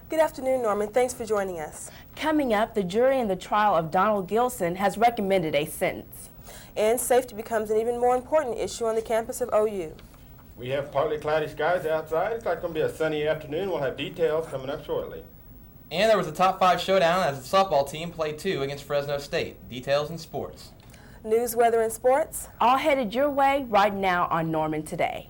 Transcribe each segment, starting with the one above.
Good afternoon, Norman. Thanks for joining us. Coming up, the jury in the trial of Donald Gilson has recommended a sentence. And safety becomes an even more important issue on the campus of OU. We have partly cloudy skies outside. It's like going to be a sunny afternoon. We'll have details coming up shortly. And there was a top 5 showdown as the softball team played 2 against Fresno State. Details in sports. News, weather, and sports. All headed your way right now on Norman Today.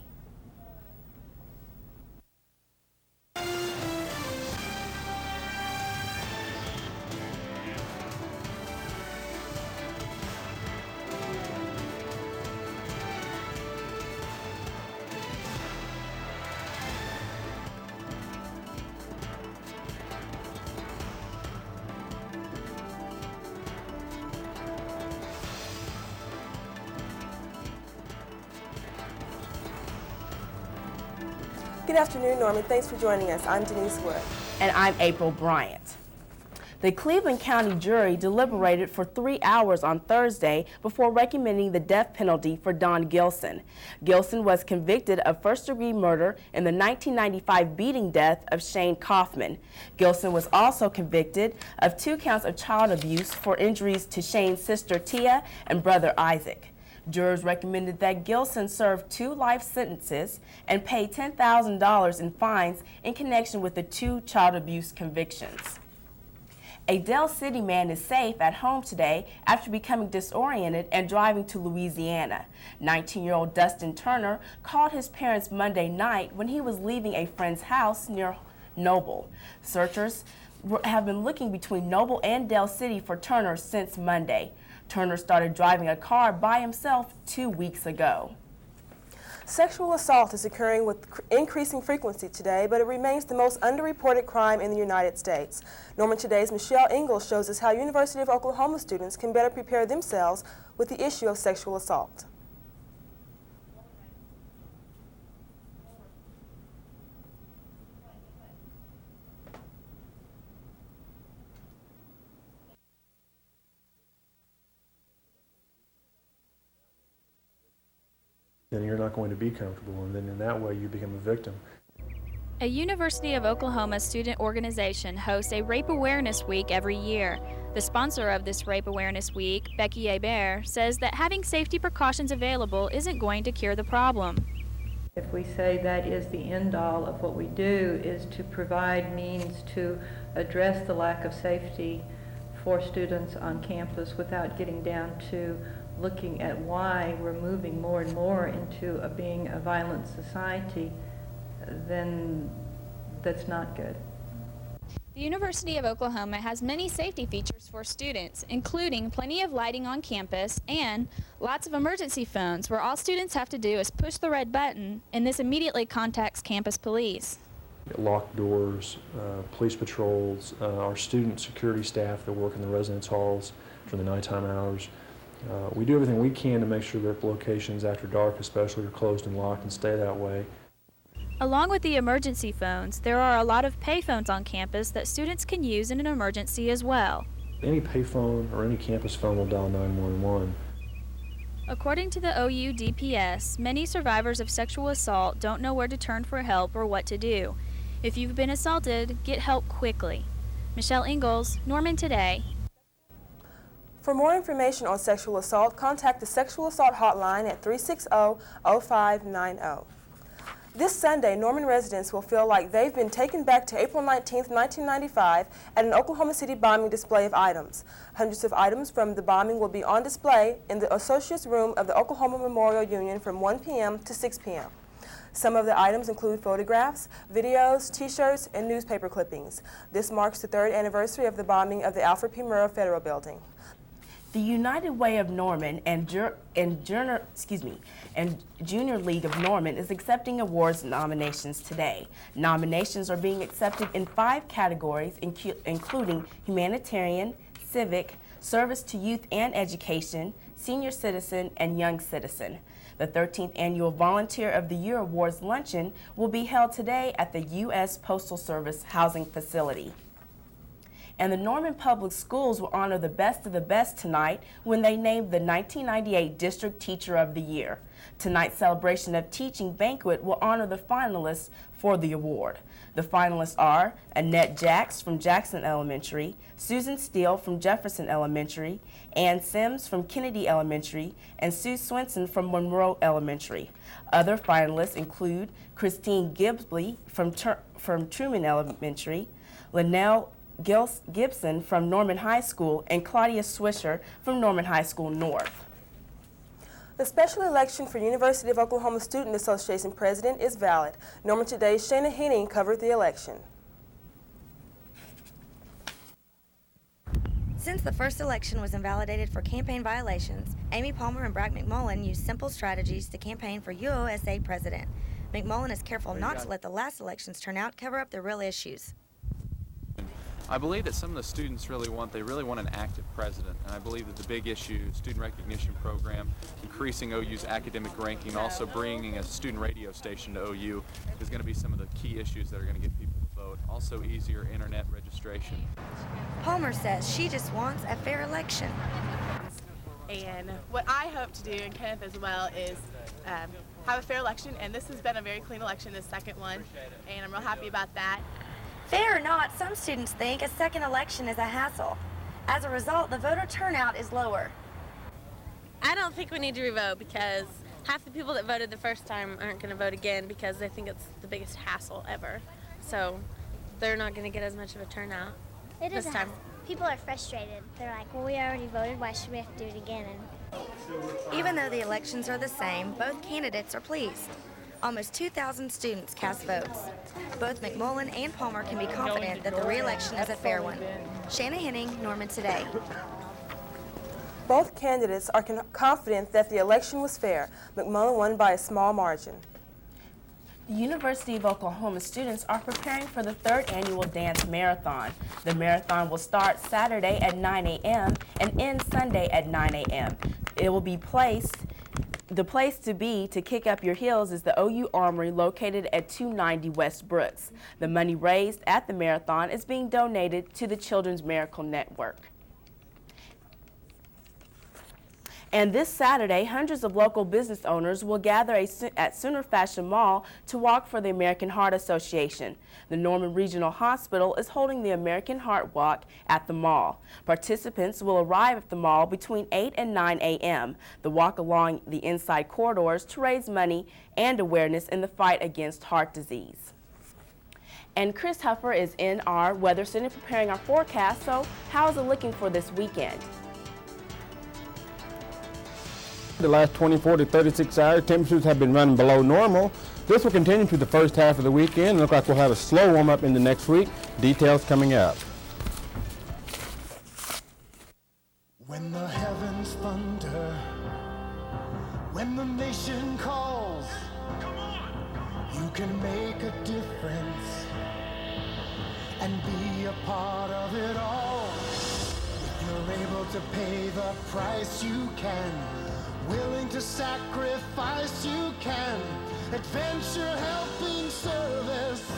Good afternoon, Norman. Thanks for joining us. I'm Denise Wood. And I'm April Bryant. The Cleveland County jury deliberated for 3 hours on Thursday before recommending the death penalty for Don Gilson. Gilson was convicted of first-degree murder in the 1995 beating death of Shane Kaufman. Gilson was also convicted of 2 counts of child abuse for injuries to Shane's sister Tia and brother Isaac. Jurors recommended that Gilson serve 2 life sentences and pay $10,000 in fines in connection with the 2 child abuse convictions. A Del City man is safe at home today after becoming disoriented and driving to Louisiana. 19-year-old Dustin Turner called his parents Monday night when he was leaving a friend's house near Noble. Searchers have been looking between Noble and Del City for Turner since Monday. Turner started driving a car by himself 2 weeks ago. Sexual assault is occurring with increasing frequency today, but it remains the most underreported crime in the United States. Norman Today's Michelle Ingalls shows us how University of Oklahoma students can better prepare themselves with the issue of sexual assault. Then you're not going to be comfortable, and then in that way you become a victim. A University of Oklahoma student organization hosts a Rape Awareness Week every year. The sponsor of this Rape Awareness Week, Becky Hebert, says that having safety precautions available isn't going to cure the problem. If we say that is the end-all of what we do is to provide means to address the lack of safety for students on campus without getting down to looking at why we're moving more and more into being a violent society, then that's not good. The University of Oklahoma has many safety features for students, including plenty of lighting on campus and lots of emergency phones where all students have to do is push the red button and this immediately contacts campus police. Locked doors, police patrols, our student security staff that work in the residence halls for the nighttime hours. We do everything we can to make sure that locations after dark especially are closed and locked and stay that way. Along with the emergency phones, there are a lot of payphones on campus that students can use in an emergency as well. Any payphone or any campus phone will dial 911. According to the OU DPS, many survivors of sexual assault don't know where to turn for help or what to do. If you've been assaulted, get help quickly. Michelle Ingalls, Norman Today. For more information on sexual assault, contact the Sexual Assault Hotline at 360-0590. This Sunday, Norman residents will feel like they've been taken back to April 19, 1995 at an Oklahoma City bombing display of items. Hundreds of items from the bombing will be on display in the Associates Room of the Oklahoma Memorial Union from 1 p.m. to 6 p.m. Some of the items include photographs, videos, T-shirts, and newspaper clippings. This marks the 3rd anniversary of the bombing of the Alfred P. Murrah Federal Building. The United Way of Norman and Junior League of Norman is accepting awards nominations today. Nominations are being accepted in 5 categories, including humanitarian, civic, service to youth and education, senior citizen, and young citizen. The 13th Annual Volunteer of the Year Awards Luncheon will be held today at the U.S. Postal Service Housing Facility. And the Norman Public Schools will honor the best of the best tonight when they named the 1998 District Teacher of the Year. Tonight's celebration of teaching banquet will honor the finalists for the award. The finalists are Annette Jacks from Jackson Elementary, Susan Steele from Jefferson Elementary, Ann Sims from Kennedy Elementary, and Sue Swenson from Monroe Elementary. Other finalists include Christine Gibbsley from Truman Elementary, Linnell Gibson from Norman High School, and Claudia Swisher from Norman High School North. The special election for University of Oklahoma Student Association President is valid. Norman Today's Shana Henning covered the election. Since the first election was invalidated for campaign violations, Amy Palmer and Bragg McMullen used simple strategies to campaign for UOSA president. McMullen is careful not to let the last election's turnout cover up the real issues. I believe that some of the students really want an active president, and I believe that the big issue, student recognition program, increasing OU's academic ranking, also bringing a student radio station to OU is going to be some of the key issues that are going to get people to vote. Also easier internet registration. Palmer says she just wants a fair election. And what I hope to do, and Kenneth as well, is have a fair election, and this has been a very clean election, the second one, and I'm real happy about that. Fair or not, some students think a second election is a hassle. As a result, the voter turnout is lower. I don't think we need to revote because half the people that voted the first time aren't going to vote again because they think it's the biggest hassle ever. So they're not going to get as much of a turnout this time. People are frustrated. They're like, well, we already voted, why should we have to do it again? Even though the elections are the same, both candidates are pleased. Almost 2,000 students cast votes. Both McMullen and Palmer can be confident that the re-election is a fair one. Shana Henning, Norman Today. Both candidates are confident that the election was fair. McMullen won by a small margin. The University of Oklahoma students are preparing for the third annual dance marathon. The marathon will start Saturday at 9 a.m. and end Sunday at 9 a.m. It will be the place to be to kick up your heels is the OU Armory located at 290 West Brooks. The money raised at the marathon is being donated to the Children's Miracle Network. And this Saturday, hundreds of local business owners will gather at Sooner Fashion Mall to walk for the American Heart Association. The Norman Regional Hospital is holding the American Heart Walk at the mall. Participants will arrive at the mall between 8 and 9 a.m. The walk along the inside corridors to raise money and awareness in the fight against heart disease. And Chris Huffer is in our Weather Center preparing our forecast, so how is it looking for this weekend? The last 24 to 36 hours, temperatures have been running below normal. This will continue through the first half of the weekend. Look like we'll have a slow warm-up into next week. Details coming up. When the heavens thunder, when the nation calls, you can make a difference and be a part of it all. If you're able to pay the price, you can. Willing to sacrifice, you can. Adventure, helping service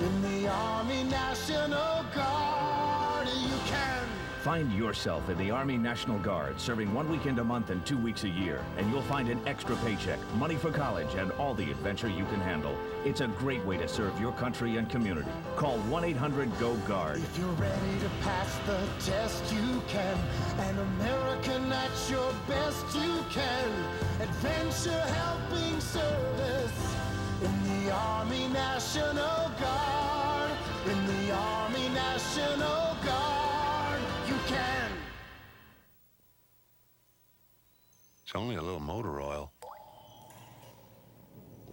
in the Army National Guard, you can. Find yourself in the Army National Guard, serving 1 weekend a month and 2 weeks a year, and you'll find an extra paycheck, money for college, and all the adventure you can handle. It's a great way to serve your country and community. Call 1-800-GO-GUARD. If you're ready to pass the test, you can. An American at your best, you can. Adventure, helping service in the Army National Guard. In the Army National Guard, you can. It's only a little motor oil.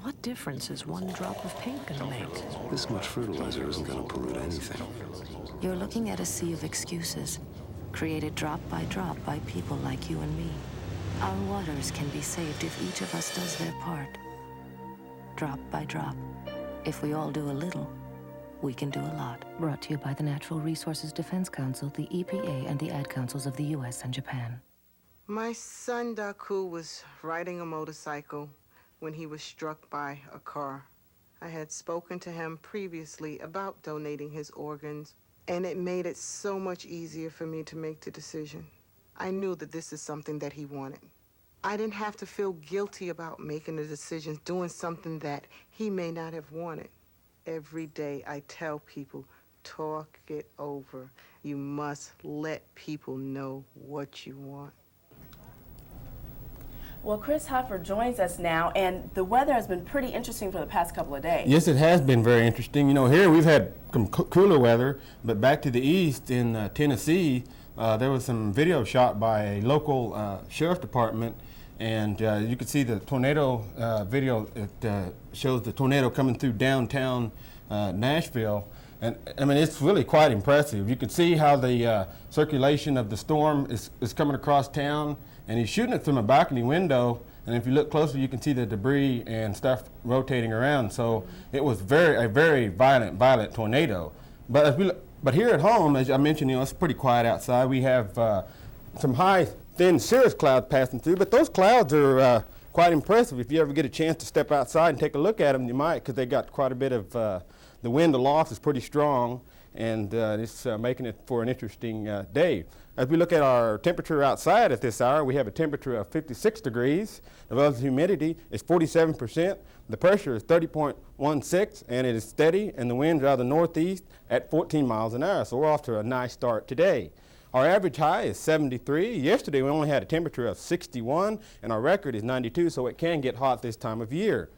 What difference is one drop of paint going to make? This much fertilizer isn't going to pollute anything. You're looking at a sea of excuses, created drop by people like you and me. Our waters can be saved if each of us does their part. Drop by drop. If we all do a little, we can do a lot. Brought to you by the Natural Resources Defense Council, the EPA, and the Ad Councils of the U.S. and Japan. My son, Daku, was riding a motorcycle when he was struck by a car. I had spoken to him previously about donating his organs, And it made it so much easier for me to make the decision. I knew that this is something that he wanted. I didn't have to feel guilty about making the decisions, doing something that he may not have wanted. Every day I tell people, talk it over. You must let people know what you want. Well, Chris Huffer joins us now, and the weather has been pretty interesting for the past couple of days. Yes, it has been very interesting. You know, here we've had some cooler weather, but back to the east in Tennessee, there was some video shot by a local sheriff's department, and you could see the tornado video. It shows the tornado coming through downtown Nashville. And I mean, it's really quite impressive. You can see how the circulation of the storm is coming across town, and he's shooting it from a balcony window. And if you look closer, you can see the debris and stuff rotating around. So it was a very violent tornado. But here at home, as I mentioned, you know, it's pretty quiet outside. We have some high, thin cirrus clouds passing through, but those clouds are quite impressive. If you ever get a chance to step outside and take a look at them, you might, because they got quite a bit of the wind aloft is pretty strong, and it's making it for an interesting day. As we look at our temperature outside at this hour, we have a temperature of 56 degrees. The relative humidity is 47%. The pressure is 30.16, and it is steady, and the winds are out of the northeast at 14 miles an hour. So we're off to a nice start today. Our average high is 73. Yesterday we only had a temperature of 61, and our record is 92, so it can get hot this time of year.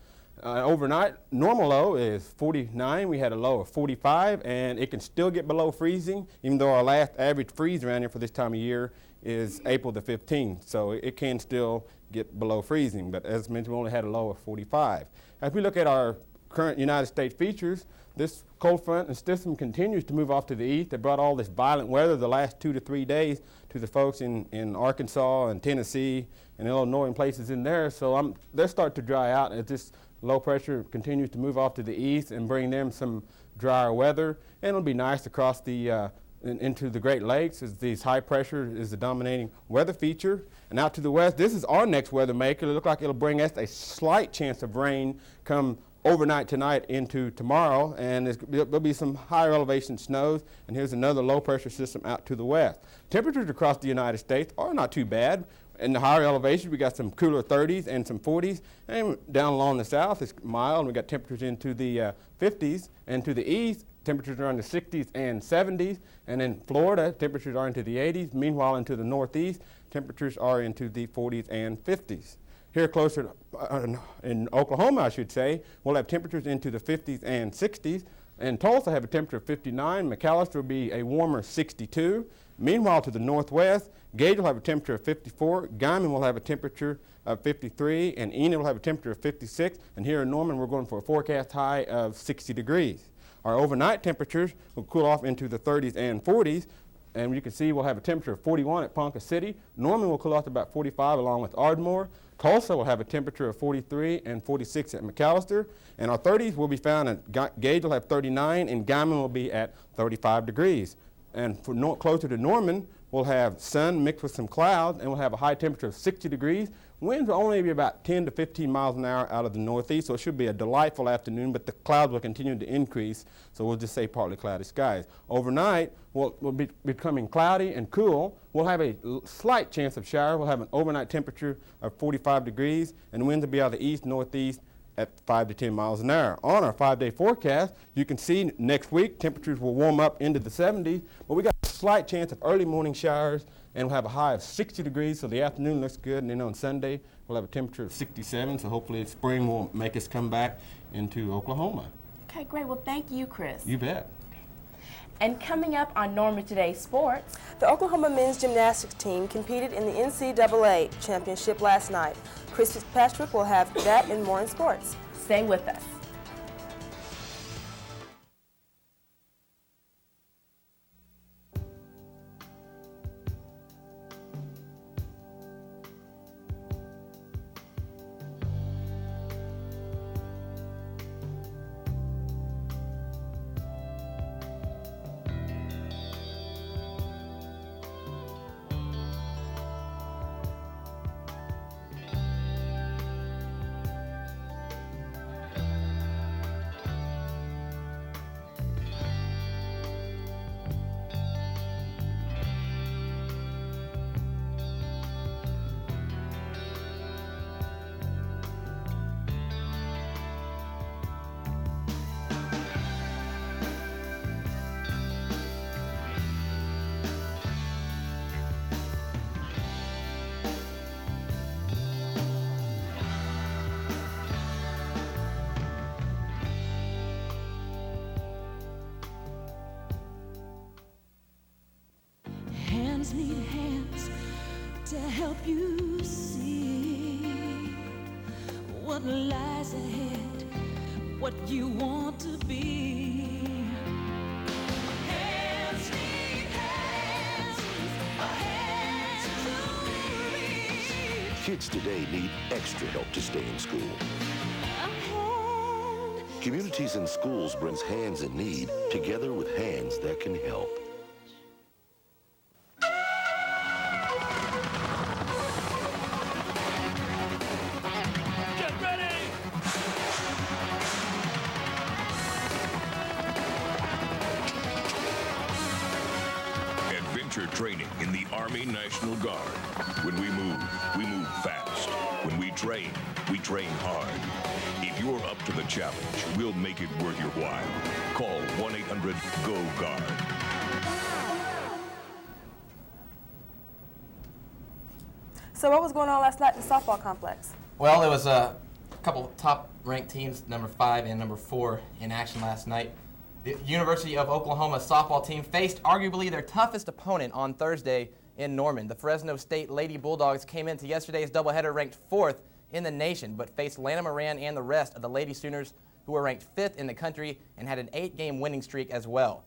Overnight, normal low is 49. We had a low of 45, and it can still get below freezing, even though our last average freeze around here for this time of year is April the 15th. So it can still get below freezing, but as mentioned, we only had a low of 45. As we look at our current United States features, this cold front and system continues to move off to the east. It brought all this violent weather the last 2 to 3 days to the folks in Arkansas and Tennessee and Illinois and places in there. So they'll start to dry out as this low pressure continues to move off to the east and bring them some drier weather. And it'll be nice to cross into the Great Lakes as these high pressure is the dominating weather feature. And out to the west, this is our next weather maker. It looks like it'll bring us a slight chance of rain come overnight tonight into tomorrow, and there'll be some higher elevation snows, and here's another low pressure system out to the west. Temperatures across the United States are not too bad. In the higher elevations, we got some cooler 30s and some 40s, and down along the south it's mild, and we got temperatures into the 50s, and to the east, temperatures are in the 60s and 70s, and in Florida, temperatures are into the 80s. Meanwhile, into the northeast, temperatures are into the 40s and 50s. Here closer in Oklahoma, I should say, we'll have temperatures into the 50s and 60s. In Tulsa, have a temperature of 59. McAllister will be a warmer 62. Meanwhile, to the northwest, Gage will have a temperature of 54. Guyman will have a temperature of 53. And Enid will have a temperature of 56. And here in Norman, we're going for a forecast high of 60 degrees. Our overnight temperatures will cool off into the 30s and 40s. And you can see we'll have a temperature of 41 at Ponca City. Norman will cool off to about 45 along with Ardmore. Tulsa will have a temperature of 43 and 46 at McAllister. And our 30s will be found at Gage will have 39, and Guyman will be at 35 degrees. And for closer to Norman, we'll have sun mixed with some clouds, and we'll have a high temperature of 60 degrees. Winds will only be about 10 to 15 miles an hour out of the northeast, so it should be a delightful afternoon, but the clouds will continue to increase, so we'll just say partly cloudy skies. Overnight, we'll be becoming cloudy and cool. We'll have a slight chance of shower. We'll have an overnight temperature of 45 degrees, and the winds will be out of the east, northeast at 5 to 10 miles an hour. On our 5-day forecast, you can see next week temperatures will warm up into the 70s, but we got a slight chance of early morning showers, and we'll have a high of 60 degrees, so the afternoon looks good. And then on Sunday, we'll have a temperature of 67, so hopefully spring will make us come back into Oklahoma. Okay, great. Well, thank you, Chris. You bet. And coming up on Norman Today's Sports, the Oklahoma men's gymnastics team competed in the NCAA championship last night. Chris Fitzpatrick will have that and more in sports. Stay with us. to help you see what lies ahead, what you want to be. Hands need hands, a hand to reach. Kids today need extra help to stay in school. Communities and Schools brings hands in need together with hands that can help. Get ready! Adventure training in the Army National Guard. When we move fast. When we train hard. If you're up to the challenge, we'll make it worth your while. Call 1-800-GO-GUARD. So what was going on last night in the softball complex? Well, there was a couple top-ranked teams, number 5 and number 4, in action last night. The University of Oklahoma softball team faced arguably their toughest opponent on Thursday in Norman. The Fresno State Lady Bulldogs came into yesterday's doubleheader ranked 4th in the nation, but faced Lana Moran and the rest of the Lady Sooners, who were ranked 5th in the country and had an 8-game winning streak as well.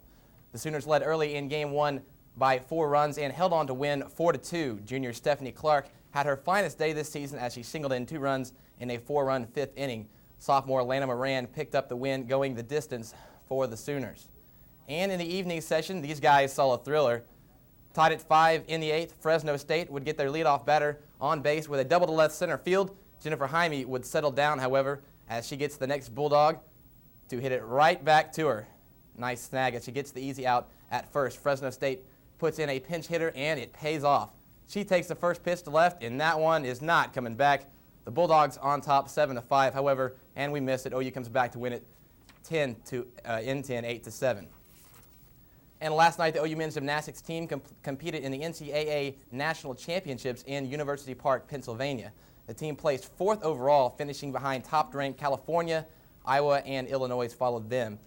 The Sooners led early in Game 1 by 4 runs and held on to win 4-2. Junior Stephanie Clark had her finest day this season as she singled in 2 runs in a 4-run 5th inning. Sophomore Lana Moran picked up the win, going the distance for the Sooners. And in the evening session, these guys saw a thriller. Tied at 5 in the 8th, Fresno State would get their leadoff batter on base with a double to left center field. Jennifer Jaime would settle down, however, as she gets the next Bulldog to hit it right back to her. Nice snag as she gets the easy out at first. Fresno State puts in a pinch hitter, and it pays off. She takes the first pitch to left, and that one is not coming back. The Bulldogs on top 7-5, however, and we miss it. OU comes back to win it 8-7. And last night, the OU men's gymnastics team competed in the NCAA National Championships in University Park, Pennsylvania. The team placed 4th overall, finishing behind top-ranked California, Iowa, and Illinois followed them.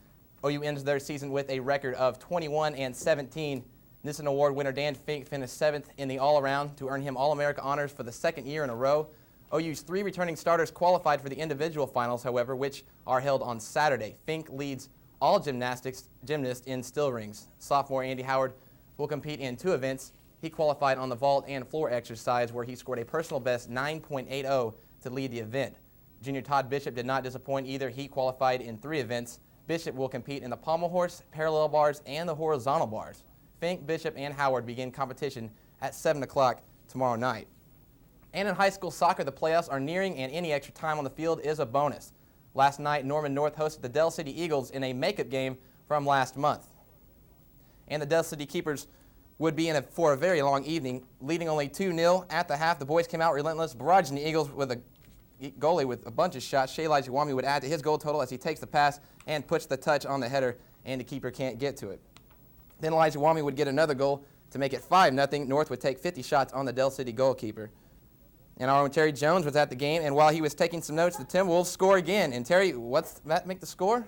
OU ends their season with a record of 21-17. Nissen Award winner Dan Fink finished 7th in the all-around to earn him All-America honors for the 2nd year in a row. OU's 3 returning starters qualified for the individual finals, however, which are held on Saturday. Fink leads all gymnists in still rings. Sophomore Andy Howard will compete in 2 events. He qualified on the vault and floor exercise, where he scored a personal best 9.80 to lead the event. Junior Todd Bishop did not disappoint either. He qualified in 3 events. Bishop will compete in the pommel horse, parallel bars, and the horizontal bars. Fink, Bishop, and Howard begin competition at 7 o'clock tomorrow night. And in high school soccer, the playoffs are nearing, and any extra time on the field is a bonus. Last night, Norman North hosted the Del City Eagles in a makeup game from last month. And the Del City Keepers would be in it for a very long evening, leading only 2-0 at the half. The boys came out relentless, barraging the Eagles with a goalie with a bunch of shots. Shea Elijah-Wami would add to his goal total as he takes the pass and puts the touch on the header, and the keeper can't get to it. Then Elijah-Wami would get another goal to make it 5-0. North would take 50 shots on the Del City goalkeeper. And our own Terry Jones was at the game, and while he was taking some notes, the Timberwolves score again. And Terry, what's that make the score?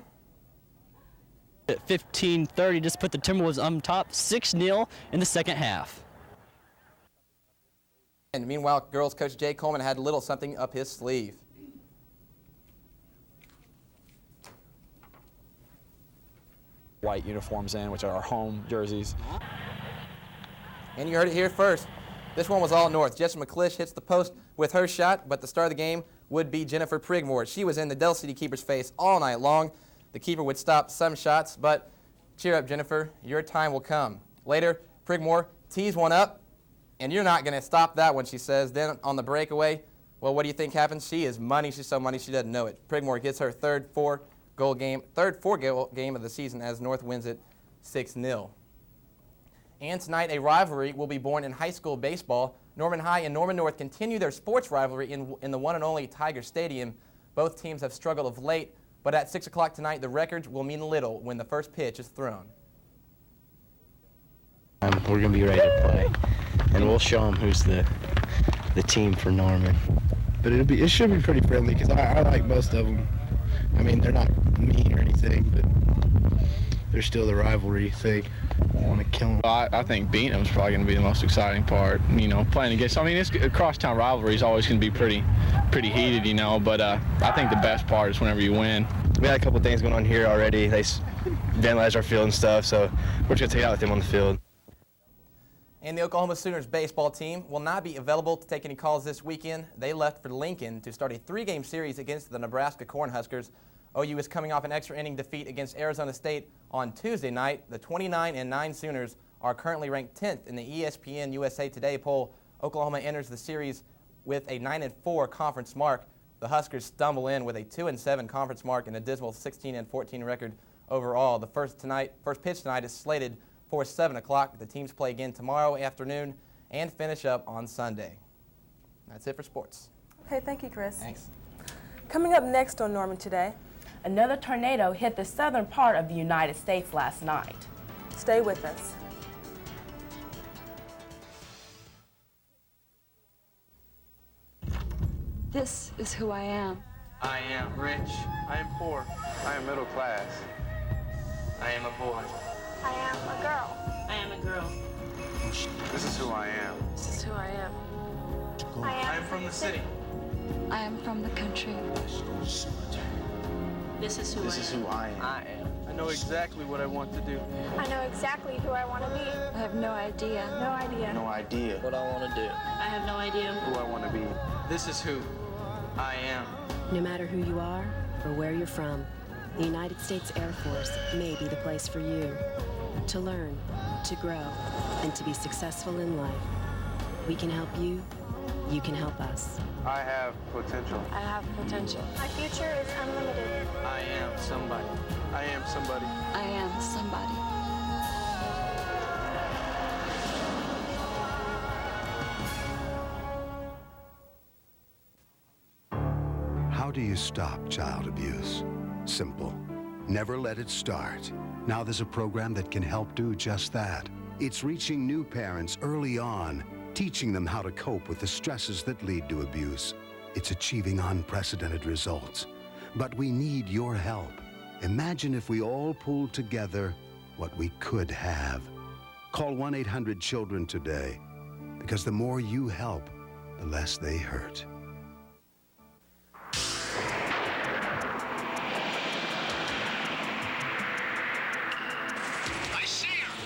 At 15:30, just put the Timberwolves on top, 6-0 in the second half. And meanwhile, girls coach Jay Coleman had a little something up his sleeve. White uniforms in, which are our home jerseys. And you heard it here first. This one was all North. Jessica McClish hits the post with her shot, but the star of the game would be Jennifer Prigmore. She was in the Del City keeper's face all night long. The keeper would stop some shots, but cheer up, Jennifer. Your time will come. Later, Prigmore tees one up, and you're not going to stop that one, she says. Then on the breakaway, well, what do you think happens? She is money. She's so money she doesn't know it. Prigmore gets her third four-goal game of the season as North wins it 6-0. And tonight, a rivalry will be born in high school baseball. Norman High and Norman North continue their sports rivalry in the one and only Tiger Stadium. Both teams have struggled of late, but at 6 o'clock tonight, the record will mean little when the first pitch is thrown. We're going to be ready to play, and we'll show them who's the team for Norman. But it should be pretty friendly because I like most of them. I mean, they're not mean or anything, but they're still the rivalry thing. want to kill them. I think beating them is probably going to be the most exciting part. You know, playing against. I mean, it's crosstown rivalry is always going to be pretty heated. You know, but I think the best part is whenever you win. We had a couple things going on here already. They vandalized our field and stuff, so we're just going to take it out with them on the field. And the Oklahoma Sooners baseball team will not be available to take any calls this weekend. They left for Lincoln to start a 3-game series against the Nebraska Cornhuskers. OU is coming off an extra inning defeat against Arizona State on Tuesday night. The 29-9 Sooners are currently ranked 10th in the ESPN USA Today poll. Oklahoma enters the series with a 9-4 conference mark. The Huskers stumble in with a 2-7 conference mark and a dismal 16-14 record overall. The first pitch tonight is slated for 7 o'clock. The teams play again tomorrow afternoon and finish up on Sunday. That's it for sports. Okay, thank you, Chris. Thanks. Coming up next on Norman Today. Another tornado hit the southern part of the United States last night. Stay with us. This is who I am. I am rich. I am poor. I am middle class. I am a boy. I am a girl. I am a girl. This is who I am. This is who I am. I am from the city. I am from the country. This is who I am. I know exactly what I want to do. I know exactly who I want to be. I have no idea. No idea. No idea What I want to do. I have no idea. who I want to be. This is who I am. No matter who you are or where you're from, the United States Air Force may be the place for you to learn, to grow, and to be successful in life. We can help you. You can help us. I have potential. I have potential. My future is unlimited. I am somebody. I am somebody. I am somebody. How do you stop child abuse? Simple. Never let it start. Now there's a program that can help do just that. It's reaching new parents early on, teaching them how to cope with the stresses that lead to abuse. It's achieving unprecedented results. But we need your help. Imagine if we all pulled together what we could have. Call 1-800-CHILDREN today, because the more you help, the less they hurt.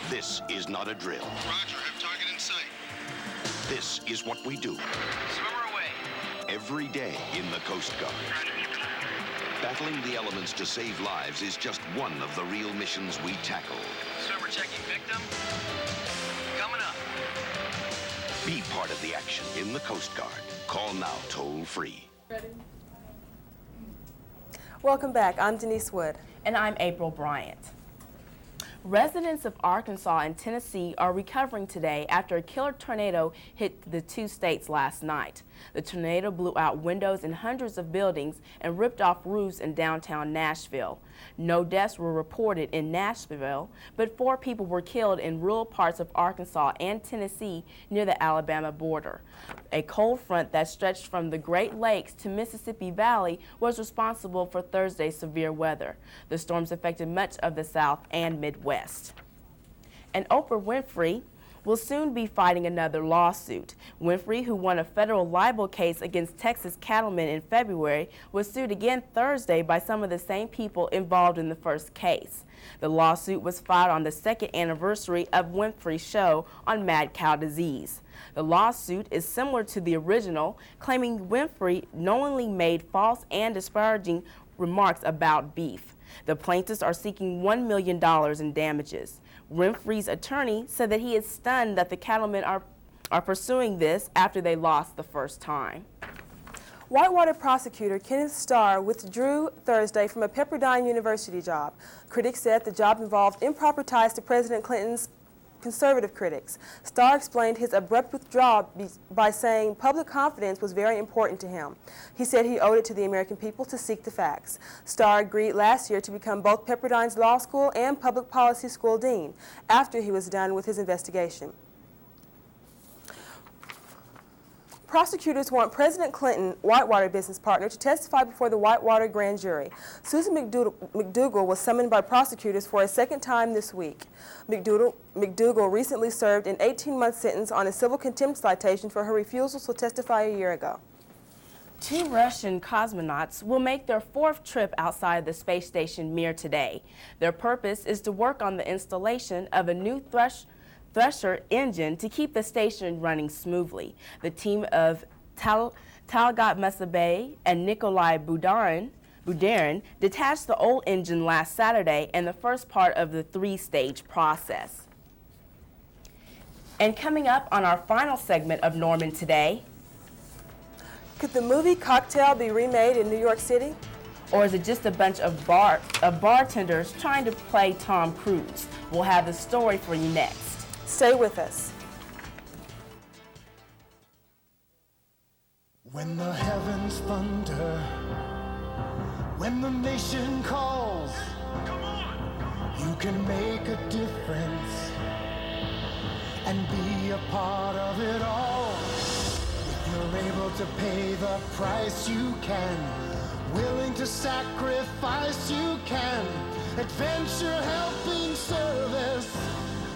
This is not a drill. Roger, have target in sight. This is what we do. Swimmer away. Every day in the Coast Guard. Battling the elements to save lives is just one of the real missions we tackle. Swimmer checking victim. Coming up. Be part of the action in the Coast Guard. Call now toll free. Welcome back. I'm Denise Wood. And I'm April Bryant. Residents of Arkansas and Tennessee are recovering today after a killer tornado hit the two states last night. The tornado blew out windows in hundreds of buildings and ripped off roofs in downtown Nashville. No deaths were reported in Nashville, but 4 people were killed in rural parts of Arkansas and Tennessee near the Alabama border. A cold front that stretched from the Great Lakes to Mississippi Valley was responsible for Thursday's severe weather. The storms affected much of the South and Midwest. And Oprah Winfrey will soon be fighting another lawsuit. Winfrey, who won a federal libel case against Texas cattlemen in February, was sued again Thursday by some of the same people involved in the first case. The lawsuit was filed on the 2nd anniversary of Winfrey's show on mad cow disease. The lawsuit is similar to the original, claiming Winfrey knowingly made false and disparaging remarks about beef. The plaintiffs are seeking $1 million in damages. Winfrey's attorney said that he is stunned that the cattlemen are pursuing this after they lost the first time. Whitewater prosecutor Kenneth Starr withdrew Thursday from a Pepperdine University job. Critics said the job involved improper ties to President Clinton's conservative critics. Starr explained his abrupt withdrawal by saying public confidence was very important to him. He said he owed it to the American people to seek the facts. Starr agreed last year to become both Pepperdine's law school and public policy school dean after he was done with his investigation. Prosecutors want President Clinton, Whitewater business partner, to testify before the Whitewater grand jury. Susan McDougal was summoned by prosecutors for a second time this week. McDougal recently served an 18-month sentence on a civil contempt citation for her refusal to testify a year ago. 2 Russian cosmonauts will make their 4th trip outside the space station Mir today. Their purpose is to work on the installation of a new Thresher engine to keep the station running smoothly. The team of Talgat Masabay and Nikolai Budarin detached the old engine last Saturday in the first part of the 3-stage process. And coming up on our final segment of Norman Today, could the movie Cocktail be remade in New York City? Or is it just a bunch of bartenders trying to play Tom Cruise? We'll have the story for you next. Stay with us. When the heavens thunder, when the nation calls, you can make a difference and be a part of it all. If you're able to pay the price, you can. Willing to sacrifice, you can. Adventure, helping, service.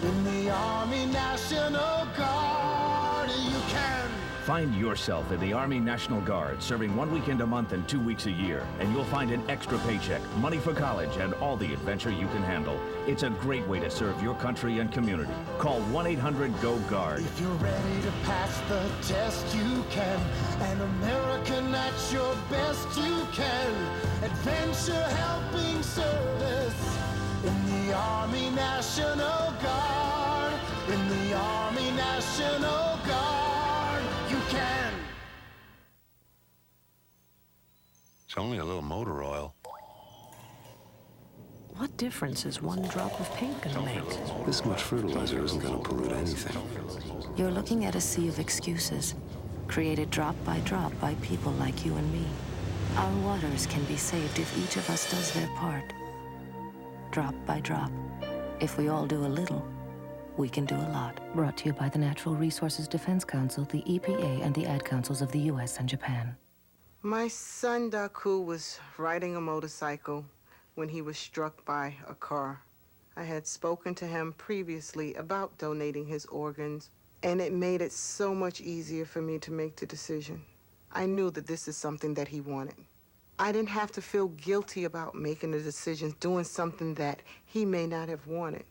In the Army National Guard, you can. Find yourself in the Army National Guard, serving 1 weekend a month and 2 weeks a year, and you'll find an extra paycheck, money for college, and all the adventure you can handle. It's a great way to serve your country and community. Call 1-800-GO-GUARD. If you're ready to pass the test, you can. An American at your best, you can. Adventure, helping, service. In the Army National Guard, in the Army National Guard, you can. It's only a little motor oil. What difference is one drop of paint gonna make? This much fertilizer isn't gonna pollute anything. You're looking at a sea of excuses, created drop by people like you and me. Our waters can be saved if each of us does their part. Drop by drop. If we all do a little, we can do a lot. Brought to you by the Natural Resources Defense Council, the EPA, and the Ad Councils of the U.S. and Japan. My son Daku was riding a motorcycle when he was struck by a car. I had spoken to him previously about donating his organs, and it made it so much easier for me to make the decision. I knew that this is something that he wanted. I didn't have to feel guilty about making the decisions, doing something that he may not have wanted.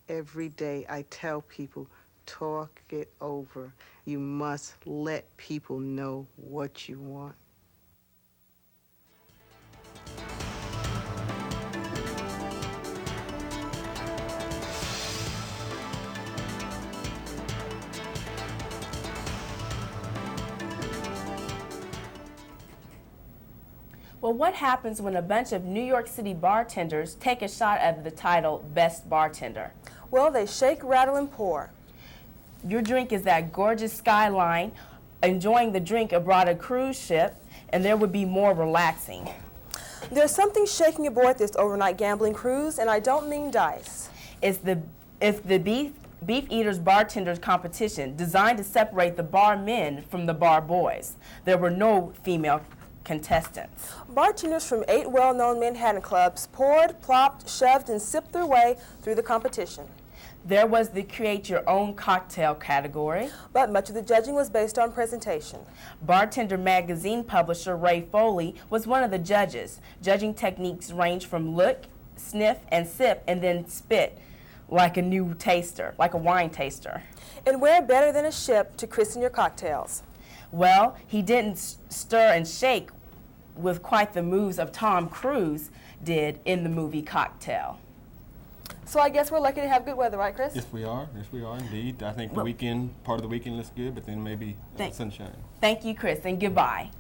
Every day I tell people, talk it over. You must let people know what you want. Well, what happens when a bunch of New York City bartenders take a shot at the title Best Bartender? Well, they shake, rattle, and pour. Your drink is that gorgeous skyline, enjoying the drink aboard a cruise ship, and there would be more relaxing. There's something shaking aboard this overnight gambling cruise, and I don't mean dice. It's the Beef Eaters Bartenders competition designed to separate the bar men from the bar boys. There were no female contestants. Bartenders from 8 well-known Manhattan clubs poured, plopped, shoved, and sipped their way through the competition. There was the Create Your Own Cocktail category. But much of the judging was based on presentation. Bartender magazine publisher Ray Foley was one of the judges. Judging techniques range from look, sniff, and sip, and then spit like a new taster, like a wine taster. And where better than a ship to christen your cocktails? Well, he didn't stir and shake with quite the moves of Tom Cruise did in the movie Cocktail. So I guess we're lucky to have good weather, right, Chris? Yes, we are indeed. I think the weekend, part of the weekend looks good, but then maybe sunshine. Thank you, Chris, and goodbye.